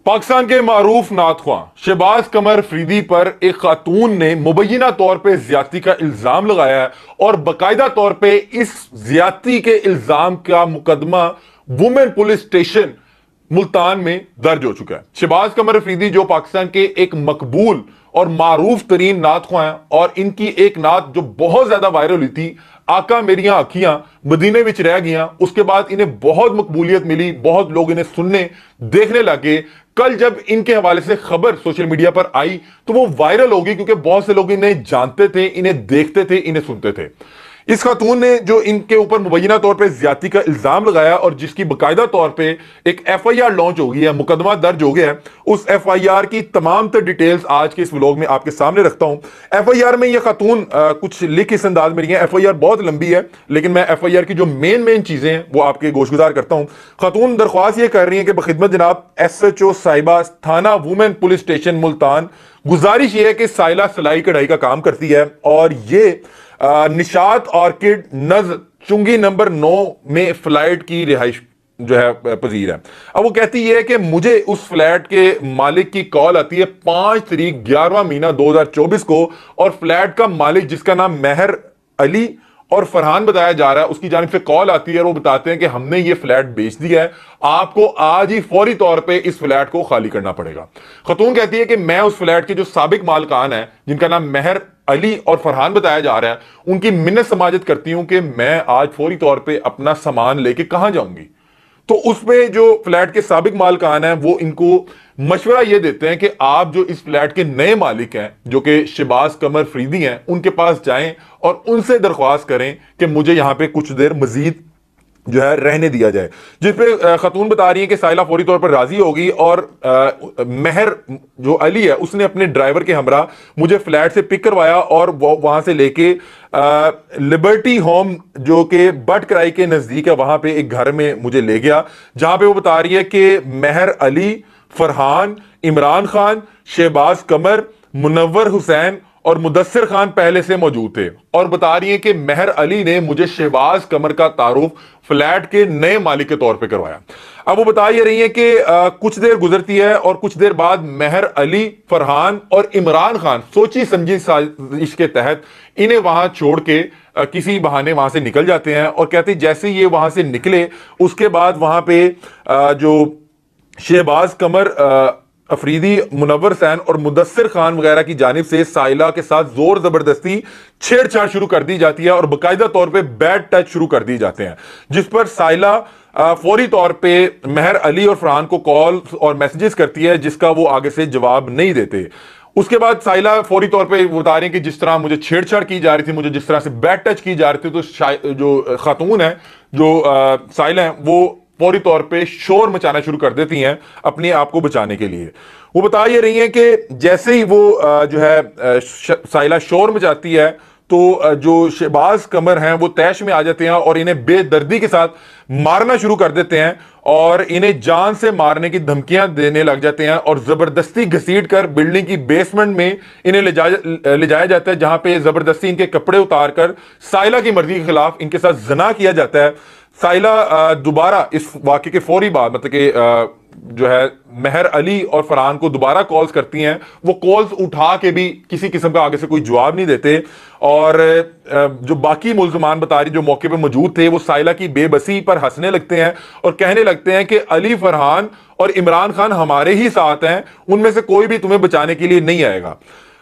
पाकिस्तान के मारूफ नातख्वां शहबाज कमर फरीदी पर एक खातून ने मुबैना तौर पर ज्यादती का इल्जाम लगाया है और बाकायदा तौर पर इस ज्यादती के इल्जाम का मुकदमा वुमेन पुलिस स्टेशन मुल्तान में दर्ज हो चुका है। शहबाज कमर फरीदी जो पाकिस्तान के एक मकबूल और मारूफ तरीन नातख्वां हैं और इनकी एक नात जो बहुत ज्यादा वायरल हुई थी, आका मेरियां अखियां मदीने विच रह गईयां, उसके बाद इन्हें बहुत मकबूलियत मिली, बहुत लोग इन्हें सुनने देखने लगे। कल जब इनके हवाले से खबर सोशल मीडिया पर आई तो वो वायरल होगी क्योंकि बहुत से लोग इन्हें जानते थे, इन्हें देखते थे, इन्हें सुनते थे। इस खातून ने जो इनके ऊपर मुबैना तौर पे ज्यादती का इल्जाम लगाया और जिसकी बाकायदा तौर पे एक FIR लॉन्च हो गई है, मुकदमा दर्ज हो गया है, उस FIR की तमाम तर डिटेल्स आज के इस व्लॉग में आपके सामने रखता हूं। FIR में ये खातून कुछ लिख इस अंदाज में रही है। FIR बहुत लंबी है लेकिन मैं FIR की जो मेन चीजें हैं वो आपके गोशगुजार करता हूं। खातून दरख्वास्त ये कर रही है कि बखिदमत जनाब SHO साहिबा थाना वुमेन पुलिस स्टेशन मुल्तान, गुजारिश ये है कि साइला सिलाई कढ़ाई का काम करती है और ये निशात ऑर्किड नज चुंगी नंबर 9 में फ्लैट की रिहाइश जो है पजीर है। अब वो कहती है कि मुझे उस फ्लैट के मालिक की कॉल आती है 5 तारीख 11वां महीना 2024 को और फ्लैट का मालिक जिसका नाम मेहर अली और फरहान बताया जा रहा है, उसकी जानिब से कॉल आती है और वो बताते हैं कि हमने ये फ्लैट बेच दिया है, आपको आज ही फौरी तौर पे इस फ्लैट को खाली करना पड़ेगा। खतून कहती है कि मैं उस फ्लैट के जो साबिक मालकान है जिनका नाम मेहर अली और फरहान बताया जा रहा है, उनकी मिन्नत समाजत करती हूं कि मैं आज फौरी तौर पे अपना सामान लेके कहां जाऊंगी। तो उसमें जो फ्लैट के साबिक मालकान हैं वो इनको मशवरा ये देते हैं कि आप जो इस फ्लैट के नए मालिक हैं जो कि शहबाज कमर फरीदी हैं, उनके पास जाएं और उनसे दरख्वास्त करें कि मुझे यहां पे कुछ देर मजीद जो है रहने दिया जाए। जिस पे खतून बता रही है कि साइला फौरी तौर पर राजी होगी और मेहर जो अली है उसने अपने ड्राइवर के हमरा मुझे फ्लैट से पिक करवाया और वहां से लेके लिबर्टी होम जो कि बट कराई के नजदीक है वहां पे एक घर में मुझे ले गया, जहां पे वो बता रही है कि मेहर अली, फरहान, इमरान खान, शहबाज कमर, मुनव्वर हुसैन और मुदस्सिर खान पहले से मौजूद थे और बता रही है कि मेहर अली ने मुझे शहबाज कमर का तारुफ फ्लैट के नए मालिक के तौर पे करवाया। अब वो बता ये रही है कि कुछ देर गुजरती है और कुछ देर बाद मेहर अली, फरहान और इमरान खान सोची समझी साजिश के तहत इन्हें वहां छोड़ के किसी बहाने वहां से निकल जाते हैं और कहते जैसे ये वहां से निकले उसके बाद वहां पे जो शहबाज कमर अफरीदी, मुनव्वर हुसैन और मुदस्सिर खान वगैरह की जानिब से साइला के साथ जोर जबरदस्ती छेड़छाड़ शुरू कर दी जाती है और बाकायदा तौर पे बैड टच शुरू कर दिए जाते हैं, जिस पर साइला फौरी तौर पे मेहर अली और फरहान को कॉल और मैसेजेस करती है जिसका वो आगे से जवाब नहीं देते। उसके बाद साइला फौरी तौर पे बता रही है कि जिस तरह मुझे छेड़छाड़ की जा रही थी, मुझे जिस तरह से बैड टच की जा रही थी, तो जो खातून है जो साइला है वो फौरी तौर पे शोर मचाना शुरू कर देती हैं अपने आप को बचाने के लिए। वो बता ये रही हैं कि जैसे ही वो जो है साइला शोर मचाती है तो जो शहबाज कमर हैं वो तैश में आ जाते हैं और इन्हें बेदर्दी के साथ मारना शुरू कर देते हैं और इन्हें जान से मारने की धमकियां देने लग जाते हैं और जबरदस्ती घसीट कर बिल्डिंग की बेसमेंट में इन्हें ले जाया जाता है, जहां पे जबरदस्ती इनके कपड़े उतार कर साइला की मर्जी के खिलाफ इनके साथ जना किया जाता है। साइला दोबारा इस वाकये के फौरी बाद मतलब कि जो है मेहर अली और फरहान को दोबारा कॉल्स करती हैं, वो कॉल्स उठा के भी किसी किस्म का आगे से कोई जवाब नहीं देते और जो बाकी मुल्ज़मान बता रही जो मौके पे मौजूद थे वो साइला की बेबसी पर हंसने लगते हैं और कहने लगते हैं कि अली, फरहान और इमरान खान हमारे ही साथ हैं, उनमें से कोई भी तुम्हें बचाने के लिए नहीं आएगा।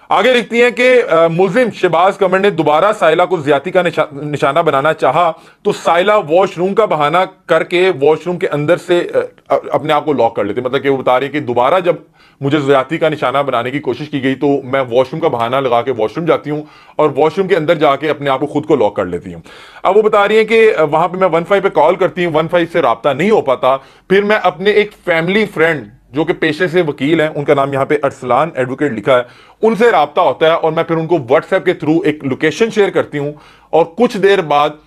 आगे लिखती हैं कि मुल्जिम शहबाज कमर ने दोबारा साइला को ज्यादती का निशाना बनाना चाहा तो साइला वॉशरूम का बहाना करके वॉशरूम के अंदर से अपने आप को लॉक कर लेते। मतलब कि वो बता रही है कि दोबारा जब मुझे ज्यादती का निशाना बनाने की कोशिश की गई तो मैं वॉशरूम का बहाना लगा के वॉशरूम जाती हूँ और वॉशरूम के अंदर जाके अपने आप को खुद को लॉक कर लेती हूँ। अब वो बता रही है कि वहां पर मैं 15 पे कॉल करती हूँ, 15 से रब्ता नहीं हो पाता, फिर मैं अपने एक फैमिली फ्रेंड जो कि पेशे से वकील हैं, उनका नाम यहाँ पे अरसलान एडवोकेट लिखा है, उनसे राब्ता होता है और मैं फिर उनको व्हाट्सएप के थ्रू एक लोकेशन शेयर करती हूँ और कुछ देर बाद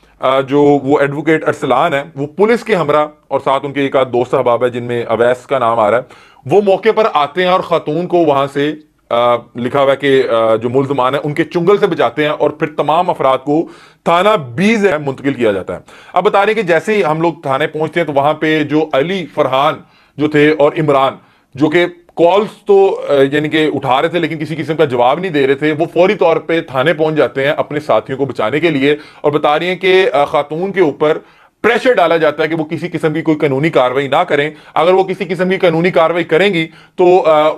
जो वो एडवोकेट अरसलान है वो पुलिस के हमरा और साथ उनके एक आध दोस्त अहबाब है जिनमें अवैस का नाम आ रहा है, वो मौके पर आते हैं और खातून को वहां से लिखा हुआ है कि जो मुल्ज़मान है उनके चुंगल से बचाते हैं और फिर तमाम अफराद को थाना बीज है मुंतकिल किया जाता है। अब बता रहे हैं कि जैसे ही हम लोग थाने पहुंचते हैं तो वहां पे जो अली, फरहान जो थे और इमरान जो कि कॉल्स तो यानी कि उठा रहे थे लेकिन किसी किस्म का जवाब नहीं दे रहे थे, वो फौरी तौर पे थाने पहुंच जाते हैं अपने साथियों को बचाने के लिए और बता रही हैं कि खातून के ऊपर प्रेशर डाला जाता है कि वो किसी किस्म की कोई कानूनी कार्रवाई ना करें। अगर वो किसी किस्म की कानूनी कार्रवाई करेंगी तो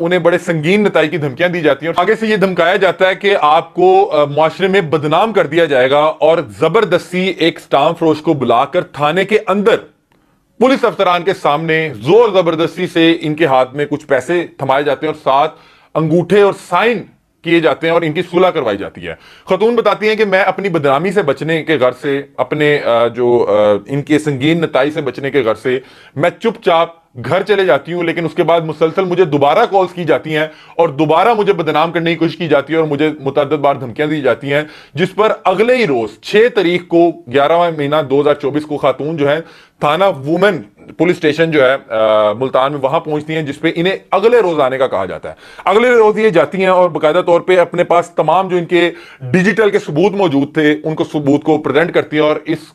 उन्हें बड़े संगीन नताई की धमकियां दी जाती हैं और आगे से ये धमकाया जाता है कि आपको मुआशरे में बदनाम कर दिया जाएगा और जबरदस्ती एक स्टाम्प फरोश को बुलाकर थाने के अंदर पुलिस अफसरान के सामने जोर जबरदस्ती से इनके हाथ में कुछ पैसे थमाए जाते हैं और साथ अंगूठे और साइन किए जाते हैं और इनकी सुलह करवाई जाती है। खतून बताती हैं कि मैं अपनी बदनामी से बचने के घर से, अपने इनके संगीन नताई से बचने के घर से मैं चुपचाप घर चले जाती हूं, लेकिन उसके बाद मुसलसल मुझे दोबारा कॉल्स की जाती हैं और दोबारा मुझे बदनाम करने की कोशिश की जाती है और मुझे मुतअद्दिद बार धमकियां दी जाती हैं, जिस पर अगले ही रोज 6 तारीख को 11वां महीना 2024 को खातून जो है थाना वुमेन पुलिस स्टेशन जो है मुल्तान में वहां पहुंचती हैं, जिसपे इन्हें अगले रोज आने का कहा जाता है। अगले रोज ये जाती हैं और बाकायदा तौर पे अपने पास तमाम जो इनके डिजिटल के सबूत मौजूद थे उनको सबूत को प्रेजेंट करती हैं और इस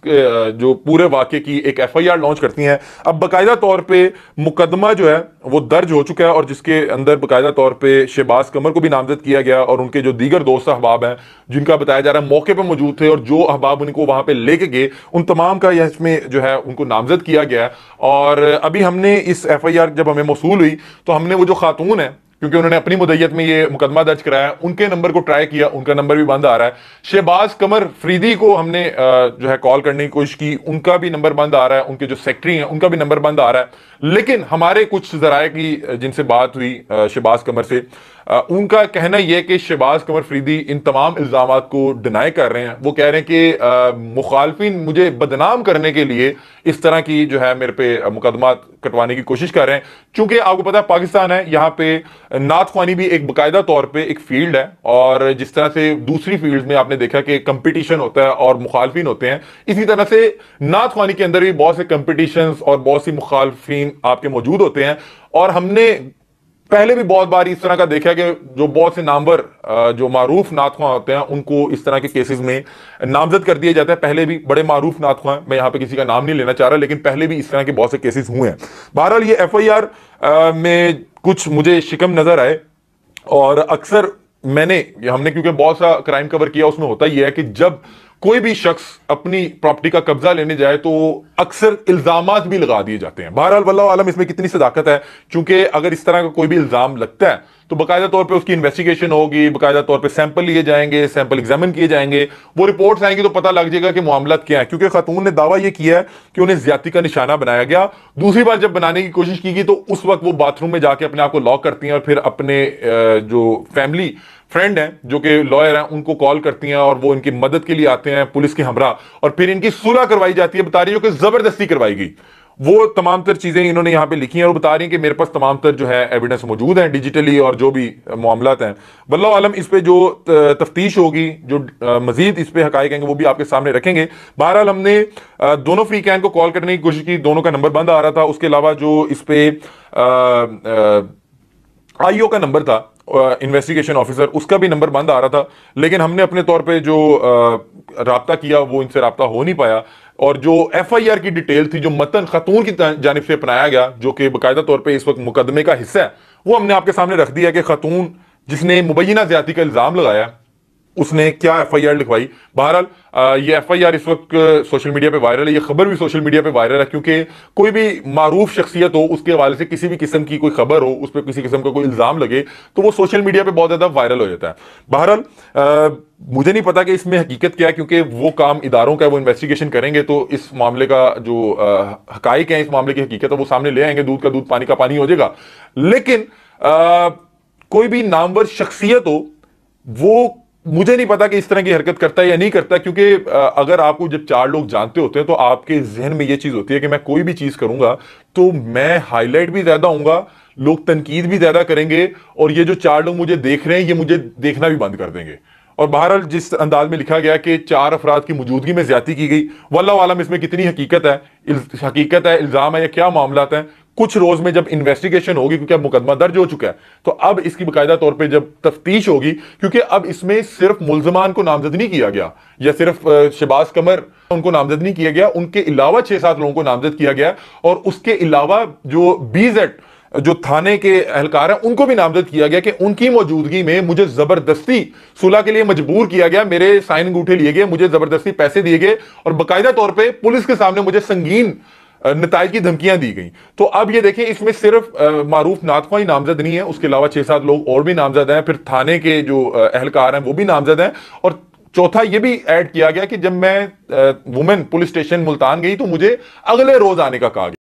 जो पूरे वाकये की एक FIR लॉन्च करती हैं। अब बाकायदा तौर पे मुकदमा जो है वो दर्ज हो चुका है और जिसके अंदर बाकायदा तौर पे शहबाज कमर को भी नामजद किया गया और उनके जो दीगर दोस्त अहबाब हैं जिनका बताया जा रहा है मौके पर मौजूद थे और जो अहबाब उनको वहां पे लेके गए उन तमाम का इसमें जो है उनको नामजद किया गया। और अभी हमने इस FIR जब हमें मौसूल हुई तो हमने वो जो खातून है, क्योंकि उन्होंने अपनी मुद्दत में ये मुकदमा दर्ज कराया, उनके नंबर को ट्राई किया, उनका नंबर भी बंद आ रहा है। शहबाज कमर फरीदी को हमने जो है कॉल करने की कोशिश की, उनका भी नंबर बंद आ रहा है। उनके जो सेक्रेटरी हैं उनका भी नंबर बंद आ रहा है। लेकिन हमारे कुछ जराए की जिनसे बात हुई शहबाज कमर से, उनका कहना यह कि शहबाज कमर फरीदी इन तमाम इल्जाम को डिनाई कर रहे हैं। वो कह रहे हैं कि मुखालफिन मुझे बदनाम करने के लिए इस तरह की जो है मेरे पे मुकदमा कटवाने की कोशिश कर रहे हैं। चूंकि आपको पता है पाकिस्तान है, यहाँ पे नात ख्वानी भी एक बाकायदा तौर पे एक फील्ड है और जिस तरह से दूसरी फील्ड में आपने देखा कि कंपटीशन होता है और मुखालफिन होते हैं, इसी तरह से नात ख्वानी के अंदर भी बहुत से कंपटीशन और बहुत सी मुखालफिन आपके मौजूद होते हैं। और हमने पहले भी बहुत बार इस तरह का देखा कि जो बहुत से नामवर जो मारूफ नातख्वां होते हैं उनको इस तरह के केसेस में नामजद कर दिया जाता है। पहले भी बड़े मारूफ नातख्वां, मैं यहां पे किसी का नाम नहीं लेना चाह रहा, लेकिन पहले भी इस तरह के बहुत से केसेस हुए हैं। बहरहाल ये FIR में कुछ मुझे शिकम नजर आए और अक्सर हमने क्योंकि बहुत सा क्राइम कवर किया, उसमें होता ही है कि जब कोई भी शख्स अपनी प्रॉपर्टी का कब्जा लेने जाए तो अक्सर इल्जामात भी लगा दिए जाते हैं। बहरहाल वल्लाहु आलम इसमें कितनी सदाकत है, क्योंकि अगर इस तरह का कोई भी इल्जाम लगता है तो बाकायदा तौर पे उसकी इन्वेस्टिगेशन होगी, बाकायदा तौर पे सैंपल लिए जाएंगे, सैंपल एग्जामिन किए जाएंगे, वो रिपोर्ट्स आएंगी तो पता लग जाएगा कि मामला क्या है। क्योंकि खातून ने दावा यह किया है कि उन्हें ज्यादती का निशाना बनाया गया। दूसरी बार जब बनाने की कोशिश की गई तो उस वक्त वो बाथरूम में जाके अपने आप को लॉक करती हैं और फिर अपने जो फैमिली फ्रेंड हैं जो कि लॉयर हैं उनको कॉल करती हैं और वो इनकी मदद के लिए आते हैं पुलिस के हमरा, और फिर इनकी सुलह करवाई जाती है। बता रही है कि जबरदस्ती करवाई गई। वो तमाम तर चीजें इन्होंने यहां पे लिखी हैं और बता रही हैं कि मेरे पास तमाम तर जो है एविडेंस मौजूद है डिजिटली और जो भी मामलात हैं। वल्लाहु आलम इस पे जो तफ्तीश होगी, जो मजीद इस पे हकायक हैं वो भी आपके सामने रखेंगे। बहरहाल हमने दोनों फ्रीकैन को कॉल करने की कोशिश की, दोनों का नंबर बंद आ रहा था। उसके अलावा जो इस पे IO का नंबर था, इन्वेस्टिगेशन ऑफिसर, उसका भी नंबर बंद आ रहा था। लेकिन हमने अपने तौर पे जो राब्ता किया वो इनसे राब्ता हो नहीं पाया और जो FIR की डिटेल थी, जो मतन खातून की जानिब से अपनाया गया, जो कि बाकायदा तौर पे इस वक्त मुकदमे का हिस्सा है, वो हमने आपके सामने रख दिया कि खातून जिसने मुबैना ज्यादती का इल्जाम लगाया उसने क्या FIR लिखवाई। बहरहाल ये FIR इस वक्त सोशल मीडिया पे वायरल है, ये खबर भी सोशल मीडिया पे वायरल है, क्योंकि कोई भी मारूफ शख्सियत हो उसके हवाले से किसी भी किस्म की कोई खबर हो, उस पर किसी किस्म का कोई इल्जाम लगे तो वो सोशल मीडिया पे बहुत ज्यादा वायरल हो जाता है। बहरहाल मुझे नहीं पता कि इसमें हकीकत क्या है, क्योंकि वो काम इदारों का, वो इन्वेस्टिगेशन करेंगे तो इस मामले का जो हकाइक है, इस मामले की हकीकत है वो सामने ले आएंगे, दूध का दूध पानी का पानी हो जाएगा। लेकिन कोई भी नामवर शख्सियत हो, वो मुझे नहीं पता कि इस तरह की हरकत करता है या नहीं करता, क्योंकि अगर आपको जब 4 लोग जानते होते हैं तो आपके जहन में यह चीज होती है कि मैं कोई भी चीज करूंगा तो मैं हाईलाइट भी ज्यादा होऊंगा, लोग तनकीद भी ज्यादा करेंगे और ये जो 4 लोग मुझे देख रहे हैं ये मुझे देखना भी बंद कर देंगे। और बहरहाल जिस अंदाज में लिखा गया कि 4 अफराद की मौजूदगी में ज्यादती की गई, वल्लाहु आलम इसमें कितनी हकीकत है, इल्जाम है या क्या मामला है। कुछ रोज में जब इन्वेस्टिगेशन होगी, क्योंकि अब मुकदमा दर्ज हो चुका है, तो अब इसकी बाकायदा तौर पे जब तफ्तीश होगी, क्योंकि अब इसमें सिर्फ मुल्जमान को नामजद नहीं किया गया या सिर्फ शहबाज कमर उनको नामजद नहीं किया गया, उनके अलावा 6-7 लोगों को नामजद किया गया और उसके अलावा जो BZ जो थाने के एहलकार हैं उनको भी नामजद किया गया कि उनकी मौजूदगी में मुझे जबरदस्ती सुलह के लिए मजबूर किया गया, मेरे साइन अंगूठे लिए गए, मुझे जबरदस्ती पैसे दिए गए और बाकायदा तौर पे पुलिस के सामने मुझे संगीन नताइज की धमकियां दी गई। तो अब ये देखें, इसमें सिर्फ मारूफ नातख्वां ही नामजद नहीं है, उसके अलावा 6-7 लोग और भी नामजद हैं, फिर थाने के जो एहलकार हैं वो भी नामजद हैं। और चौथा ये भी ऐड किया गया कि जब मैं वुमेन पुलिस स्टेशन मुल्तान गई तो मुझे अगले रोज आने का कहा गया।